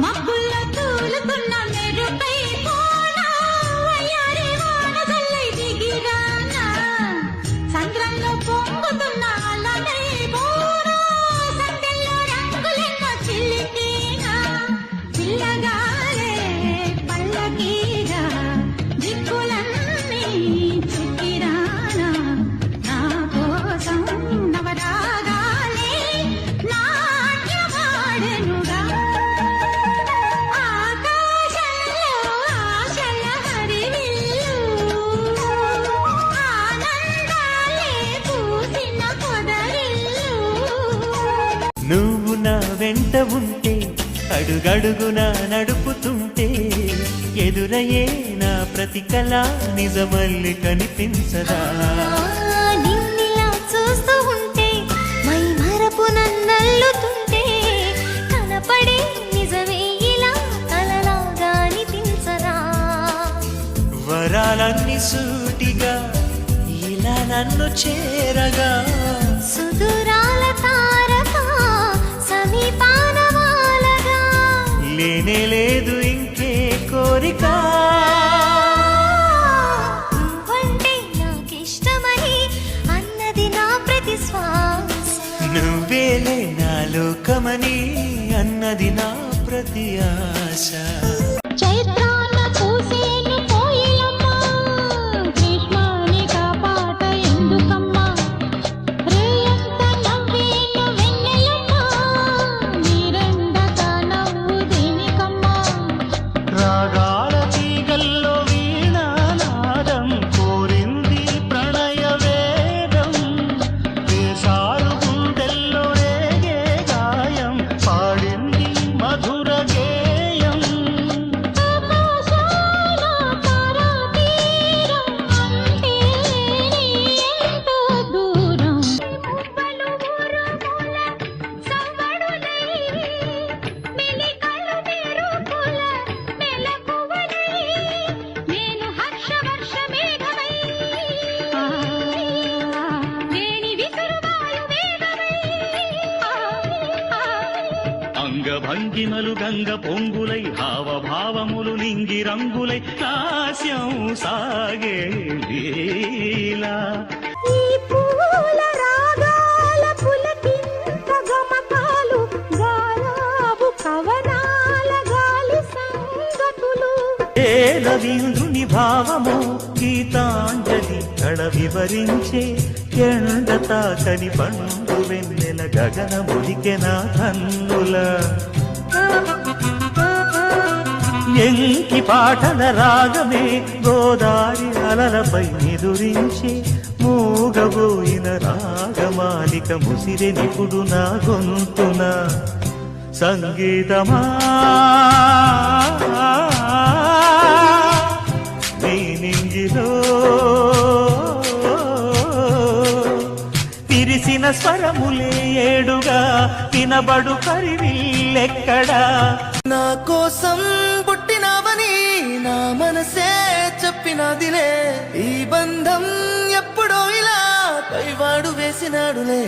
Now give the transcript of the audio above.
మబ్బుల్లో తూలుతున్న మెరుపై పోనా వయ్యారి వానజల్లై దిగిరానా సంద్రంలో పొంగుతున్న అలనై పోనా సందెల్లో రంగులెన్నో చిలికేనా పిల్లగాలే పల్లకీగా దిక్కులన్నీ చుట్టిరానా నా కోసం నవరాగాలే నాట్యమాడెనుగా ఆకాశంలో ఆశల హరివిల్లు ఆనందాలే పూసిన పొదరిల్లు నువ్వు నా వెంట ఉంటే అడుగడుగునా నడుపుతుంటే ఎదురయ్యే నా ప్రతి కళ నిజమల్లి కనిపించదా నిన్నిలా చూస్తూ ఉంటే మై మరపు నన్నల్లుతుంటే కనపడే నిజమే ఇలా కలలాగా అనిపించదా వరాలన్నీ సూటిగా ఇలా నన్ను చేరగా సుదూరాల తారక సమీపాన వాలగా లేనే లేదు ఇంకే కోరిక నువ్వంటే నాకిష్టమని అన్నది నా ప్రతి శ్వాస నువ్వేలే నా లోకమని అన్నది నా ప్రతి ఆశ చైత్రాన పూసేను కోయిలమ్మ గ్రీష్మాని కాపాట ఎందుకమ్మా రేయంత నవ్వేను వెన్నెలమ్మ నీరెండక నవ్వు దేనికమ్మా రాగాల తీగల్లో వీణానాదం కోరింది ప్రణయ వేదం వేసారు గుండెల్లో రేగే గాయం పాడింది మధుర గేయం ఆకాశాల తారాతీరం అంటే ఎంతో దూరం మువ్వలు ఊరుముల సవ్వడులై మెలికలు మెరుపుల మెలకువలై నేను హర్షవర్ష మేఘమై వేణి విసురువాయు వేగమై అంగభంగిమలు గంగ పొంగులై హావభావములు నింగి రంగులై నాస్యం సాగే లీలా ఈ పూల రాగాల పులకింత గమకాలు గారాబు కవనాల గాలి సంగతులు ఏ రవీంద్రుని భావము గీతాంజలి కళ వివరించే ఎండ తాకని పండు వెన్నెల గగన ములికె నా కన్నుల ఎంకి పాటల రాగమే గోదారి అలలపై ఎదురించే మూగబోయిన రాగమాలిక ముసిరె నిపుడు నా గొంతున సంగీతమా నీ నింగిలో విరిసిన స్వరములే ఏడుగా వినబడు కరివిల్లెక్కడా నా కోసం పుట్టినవని నా మనసే చెప్పినదిలే ఈ బంధం ఎప్పుడో ఇలా పైవాడు వేసినాడులే